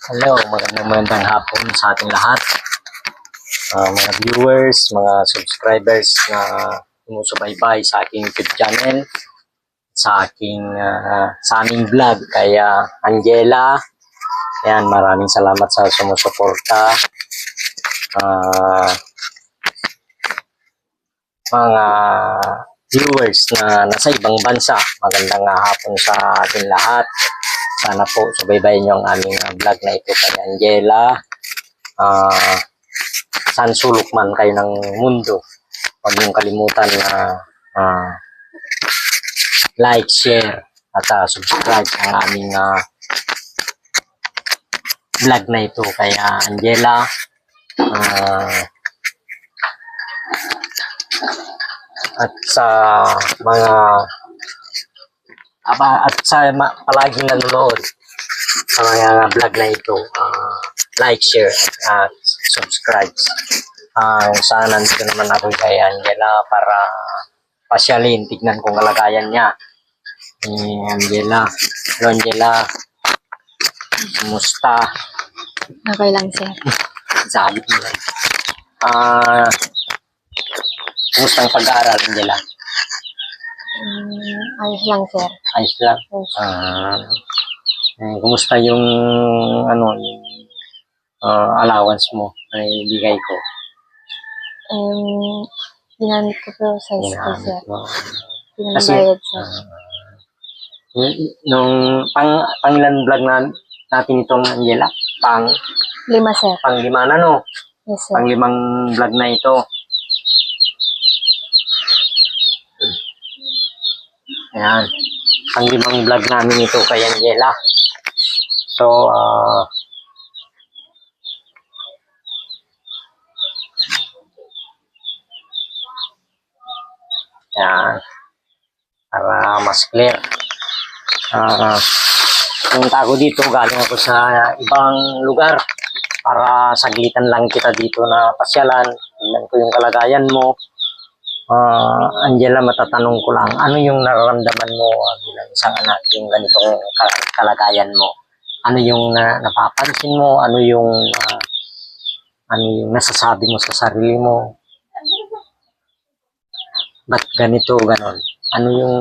Hello, magandang hapon sa ating lahat. Mga viewers, mga subscribers na sumusubaybay sa aking YouTube channel, sa aming vlog. Kaya Angela, ayan, maraming salamat sa sumusuporta. Mga viewers na nasa ibang bansa, magandang hapon sa ating lahat. Sana po subaybayan niyo ang aming vlog na ito kay Angela. Saan sulok man kayo ng mundo, huwag niyong kalimutan na like, share at subscribe ang aming vlog na ito kay Angela. At sa mga palaging nanonood sa mga vlog na ito, like, share at subscribe. Sana nandito naman ako kay Angela para pasyalin, tignan kung kalagayan niya. Angela, hello Angela, kumusta? Okay lang, sir. Sabi mo lang. Kumusta ang pag-aaral, Angela? Ayos lang, sir. Ayos lang. Kumusta yung allowance mo na ibigay ko? Ginamit ko po sa school, sir. Kasi, Pinambayad, sir. nung pangilan vlog natin itong Angela? 5, sir. Pang-5 na, no? Yes, sir. Pang-5 vlog na ito. Ayan. Pang-5 vlog namin ito kay Angela. So, ayan. Para mas clear. Punta ako dito, galing ako sa ibang lugar para saglitan lang kita dito na pasyalan. Tingnan ko yung kalagayan mo. Angela, matatanong ko lang, ano yung nararamdaman mo bilang isang anak, yung ganitong kalagayan mo? Ano yung napapansin mo? Ano yung nasasabi mo sa sarili mo? Ba't ganito, ganon? Ano yung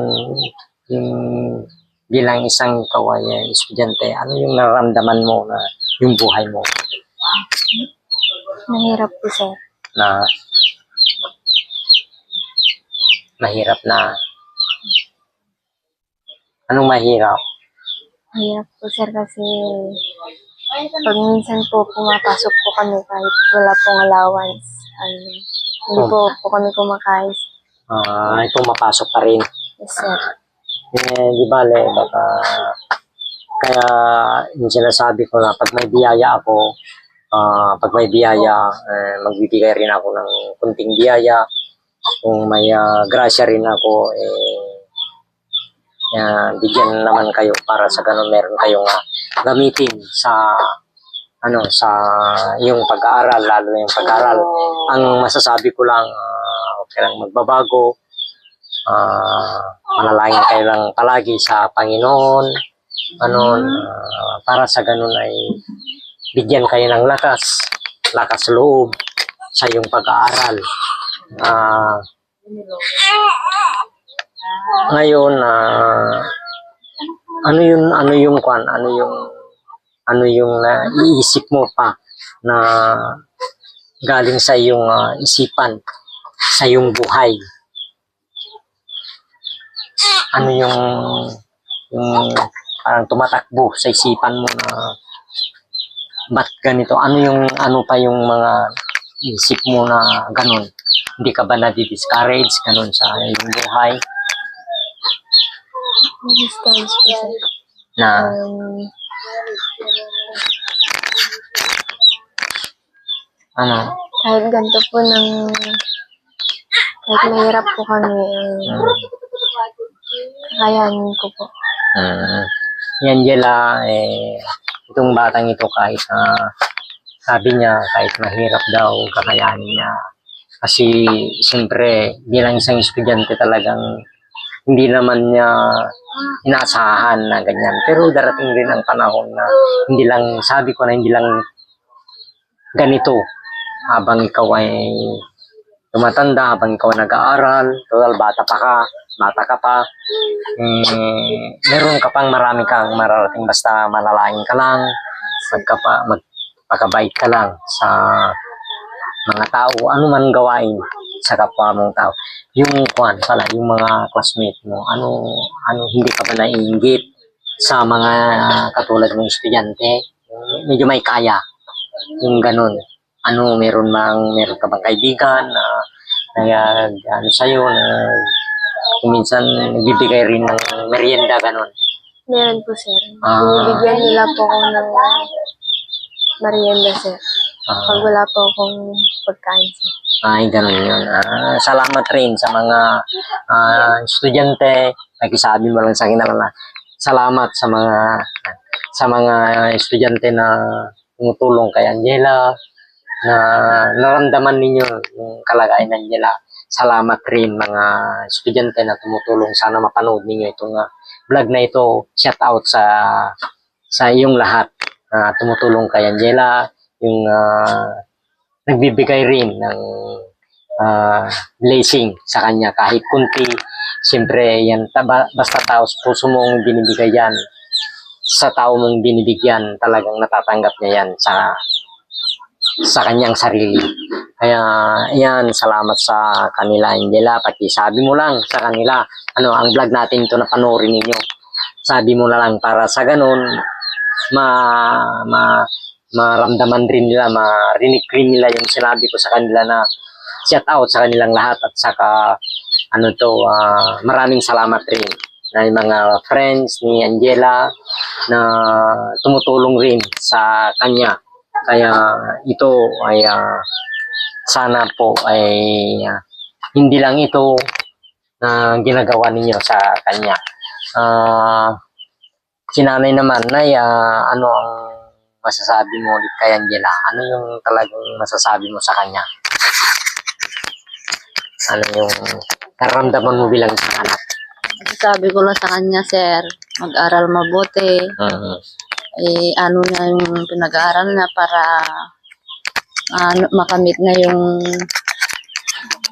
bilang isang ikaw ay estudyante, ano yung nararamdaman mo na yung buhay mo? Mahirap po, sir. Mahirap na. Anong mahirap? Mahirap po, sir, kasi pag minsan po pumapasok po kami kahit wala pong allowance. Hindi po kami kumakain. Pumapasok pa rin. Yes, sir. Di bale, baka kaya yung sinasabi ko na pag may biyaya ako, magbibigay rin ako ng kunting biyaya. Kung may grasya rin ako, bigyan naman kayo para sa ganun meron kayong gamitin sa yung pag-aaral, lalo na yung pag-aaral. Ang masasabi ko lang, okay lang magbabago. Manalangin kayo lang palagi sa Panginoon. Para sa ganun ay bigyan kayo ng lakas loob sa yung pag-aaral. Ngayon, ano yung naiisip mo pa na galing sa iyong isipan, sa iyong buhay? Ano yung parang tumatakbo sa isipan mo na ba't ganito? Ano pa yung mga isip mo na ganun? Hindi ka ba na-discourage ganun sa iyong buhay? Discourage po, sir. Na kahit ganito po kahit mahirap po kami, kakayanin ko po. Angela, itong batang ito kahit sabi niya kahit mahirap daw kakayanin niya. Kasi siyempre bilang isang estudyante talagang hindi naman niya inaasahan na ganyan. Pero darating rin ang panahon na hindi lang, sabi ko na hindi lang ganito habang ikaw ay tumatanda, habang ikaw nag-aaral, total bata ka pa, meron ka pang marami kang mararating basta manalangin ka lang, magpakabait ka lang sa mga tao, ano man gawain sa kapwa mong tao. Yung yung mga classmate mo, hindi ka ba naiinggit sa mga katulad mong estudyante? Medyo may kaya, yung ganun. Meron ka bang kaibigan na sa'yo, na minsan nagbibigay rin ng merienda, ganun? Meron po, sir. Binibigyan nila po ako ng merienda, sir. Pag wala po akong pagkain, sir. Ay, ganun yun. Salamat rin sa mga estudyante. Nakisabi mo lang sa akin na salamat sa mga estudyante na tumutulong kay Angela, na naramdaman ninyo yung kalagayan ng Angela. Salamat rin mga estudyante na tumutulong. Sana mapanood ninyo itong vlog na ito. Shout out sa iyong lahat na tumutulong kay Angela, yung nagbibigay rin ng blessing sa kanya kahit kunti. Siyempre yan, basta tao puso mong binibigay yan, sa tao mong binibigyan, talagang natatanggap niya yan sa kanyang sarili. Kaya yan, salamat sa kanila, Angela. Pati sabi mo lang sa kanila, ang vlog natin ito na panoorin ninyo. Sabi mo na lang para sa ganun maramdaman rin nila, marinig rin nila yung sinabi ko sa kanila, na shout out sa kanilang lahat. At saka maraming salamat rin na yung mga friends ni Angela na tumutulong rin sa kanya. Kaya ito ay sana po ay hindi lang ito na ginagawa ninyo sa kanya. Si nanay naman, Nay, ano ang masasabi mo ulit kay Angela? Ano yung talagang masasabi mo sa kanya? Ano yung nararamdaman mo bilang isang anak? Sabi ko lang sa kanya, sir, mag-aral mabuti. Ano na yung pinag-aaral na para makamit na yung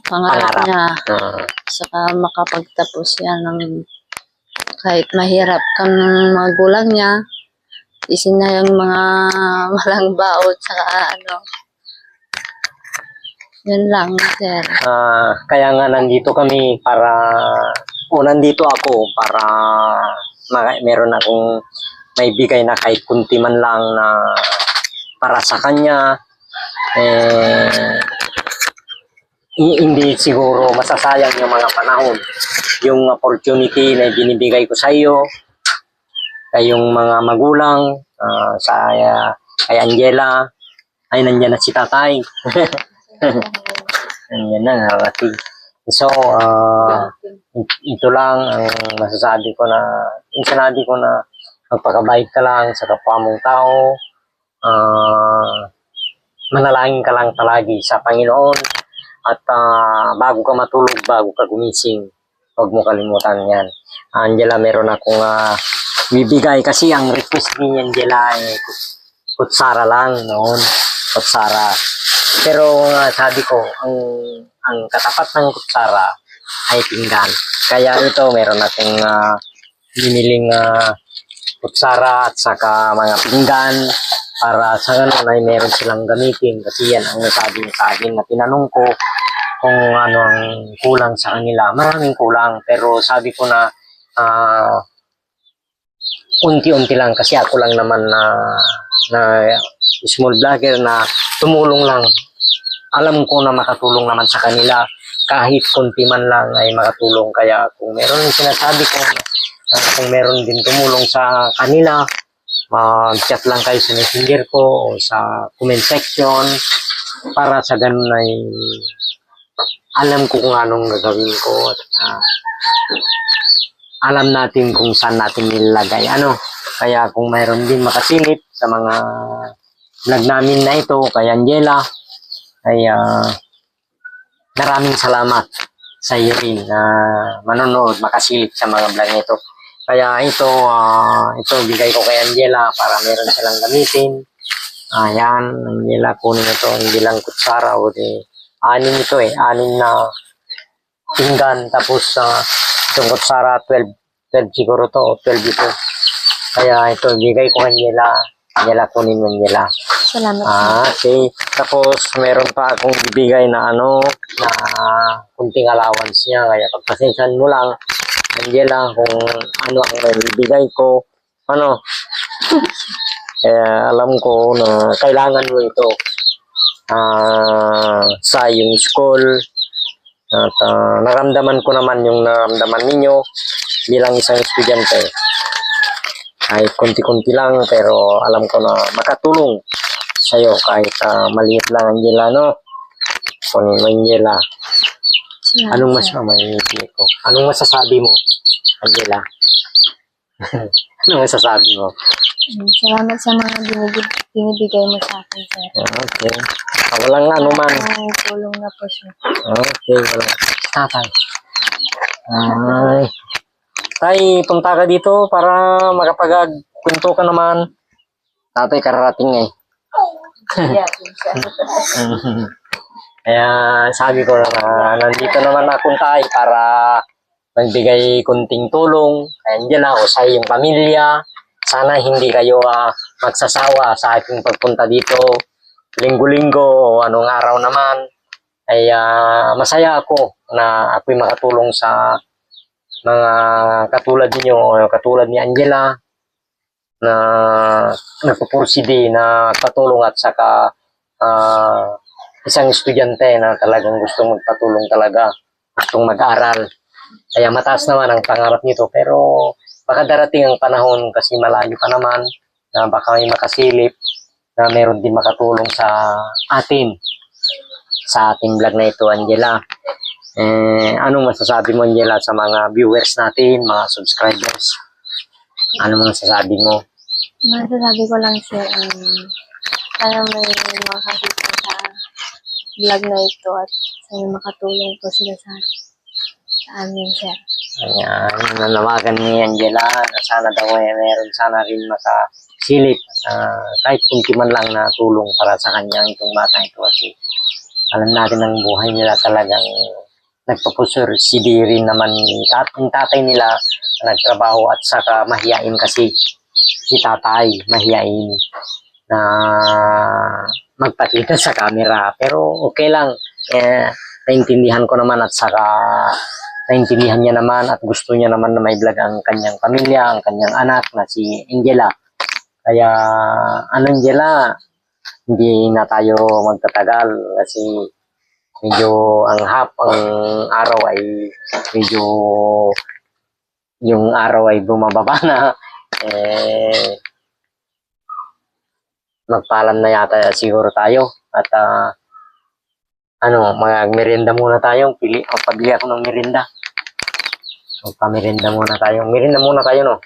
pangarap niya. Saka makapagtapos yan ng kahit mahirap kang magulang niya, isin na yung mga walang baot, saka yun lang, sir. Kaya nga nandito kami nandito ako para meron akong may bigay na kahit kunti man lang na para sa kanya. Hindi siguro masasayang yung mga panahon, yung opportunity na binibigay ko sa iyo, kayong mga magulang, kay Angela. Ay, nandiyan na si tatay. Nandiyan na, narating. So, ito lang ang masasabi ko, na yung sinabi ko, na magpakabait ka lang sa kapwa mong tao, manalangin ka lang palagi sa Panginoon, at bago ka matulog, bago ka gumising, huwag mo kalimutan yan. Angela, meron akong bibigay, kasi ang request ni Angela ay kutsara lang noon, kutsara. Pero sabi ko, ang katapat ng kutsara ay pinggan. Kaya ito, meron akong biniling kutsara at saka mga pinggan, para sa ganun ay meron silang gamitin. Kasi yan ang nasabi sa akin, na tinanong ko kung ano ang kulang sa kanila. Maraming kulang, pero sabi ko na unti-unti lang, kasi ako lang naman na small vlogger na tumulong lang. Alam ko na makatulong naman sa kanila, kahit kunti man lang ay makatulong. Kaya kung meron sinasabi ko, kung meron din tumulong sa kanila, mag-chat lang kayo sa messenger ko o sa comment section, para sa ganun ay alam ko kung anong gagawin ko, at alam natin kung saan natin nilagay. Kaya kung mayroon din makasilip sa mga vlog namin na ito kay Angela, ay maraming salamat. sa iyo rin na manonood, makasilip sa mga vlog nito. Kaya ito, ito bigay ko kay Angela para meron silang gamitin. Ayan, Angela, kunin ito, hindi lang kutsara o di, anin ito anin na pinggan, tapos itong kutsara, 12 siguro to, o 12 ito. Kaya ito, bigay ko kay Angela. Angela, kunin mo Angela. Salamat po. Okay. Tapos, meron pa akong bibigay na na kunting allowance niya. Kaya pagpasensyahan mo lang, Angela, kung ano ang bibigay ko. Kaya alam ko na kailangan mo ito sa yung school. At naramdaman ko naman yung naramdaman ninyo bilang isang estudyante. Kahit konti-konti lang, pero alam ko na makatulong sa'yo kahit maliit lang, Angela, no? Kunin mo, Angela. Salamat, Anong sir. ko? Anong masasabi mo, Angela? Anong masasabi mo? Salamat sa mga binibigay mo sa akin, sir. Okay. Walang anuman. Ang tulong na po siya. Okay, walang. Tatay. Ay. Tay, punta ka dito para makapag-kwento ka naman. Tatay, kararating Kaya sabi ko na nandito naman akong tay para magbigay kunting tulong kay Angela o sa iyong pamilya. Sana hindi kayo magsasawa sa aking pagpunta dito linggo-linggo o anong araw naman. Ay masaya ako na ako'y makatulong sa mga katulad niyo o katulad ni Angela na nagpupursige na patulong at saka isang estudyante na talagang gustong magpatulong talaga, gustong mag-aral. Kaya mataas naman ang pangarap nito pero baka darating ang panahon kasi malayo pa naman na baka may makasilip na meron din makatulong sa atin sa ating vlog na ito, Angela. Anong masasabi mo, Angela, sa mga viewers natin, mga subscribers? Anong masasabi mo? Masasabi ko lang, sir, sana may makakita sa vlog na ito at sana makatulong po sila sa amin, sir. Ayan, nanawagan ni Angela na sana daw meron sana rin makasilip kahit kunti man lang na tulong para sa kanya itong bata ito kasi alam natin ang buhay nila talagang nagpapursige rin naman yung tatay nila na nagtrabaho at saka mahiyain kasi si tatay mahiyain na magpakita sa camera pero okay lang naintindihan ko naman at saka naintindihan niya naman at gusto niya naman na may vlog ang kanyang pamilya, ang kanyang anak na si Angela. Kaya Angela, hindi na tayo magtatagal kasi medyo ang araw ay medyo yung araw ay bumababa na magpaalam na yata siguro tayo at mag-merienda muna tayo. Pabili ako ng merienda. Magpa-merienda muna tayo. Merienda muna tayo, no?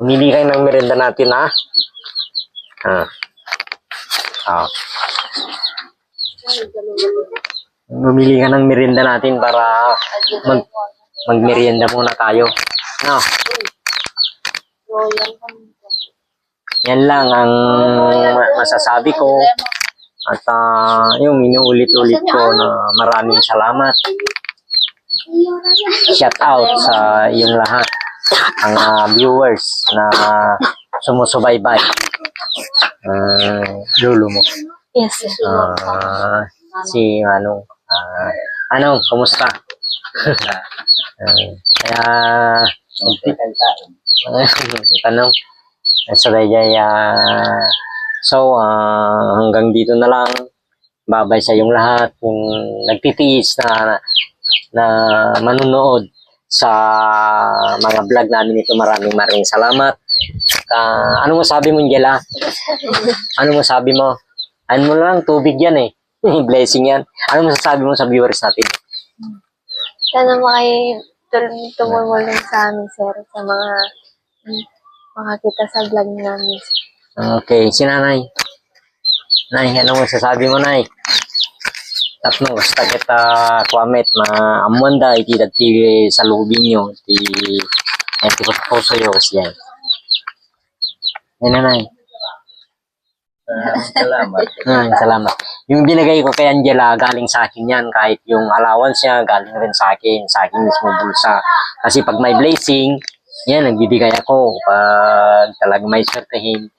Umili kayo ng merienda natin, ha? Bumili ka ng merienda natin para mag-merienda muna tayo. No? Yan lang ang masasabi ko. At yung inuulit-ulit ko na maraming salamat. Shout out sa iyong lahat. Ang viewers na sumusubaybay. Lolo mo. Yes, sir. Si kumusta? Kaya tanong sabay so hanggang dito na lang. Babay sa yung lahat kung nagtitiis na manunood sa mga vlog namin ito. Maraming salamat. Ano masabi mo, Angela? Ano masabi mo? Ano mo lang, tubig yan eh. Blessing yan. Ano masasabi mo sa viewers natin? Sana tumulong sa amin, sir, sa mga makakita sa vlog namin, sir. Okay, si Nanay. Nay, ano masasabi mo, Nay? Tapno basta kita kuamet na amanda iti dati sa lubing nyo iti puso yo siya. Yan nanay. Salamat. Salamat. Yung binigay ko kay Angela, galing sa akin yan. Kahit yung allowance niya, galing rin sa akin mismo bulsa. Kasi pag may blessing, yan, nagbibigay ako. Pag talagang may swertehin,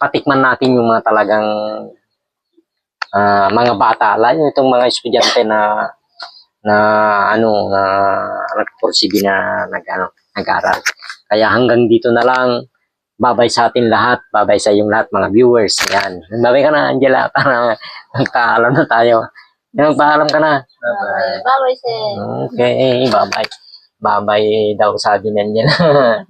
patikman natin yung mga talagang mga bata. Lalo itong mga estudyante na nagpursige na nag-aral. Kaya hanggang dito na lang. Babay sa atin lahat, babay sa yung lahat mga viewers. Yan. Babay ka na, Angela, para magpaalam na tayo. Magpaalam ka na. Bye-bye. Bye-bye, sir. Okay, babay. Babay daw sabi ni Angela.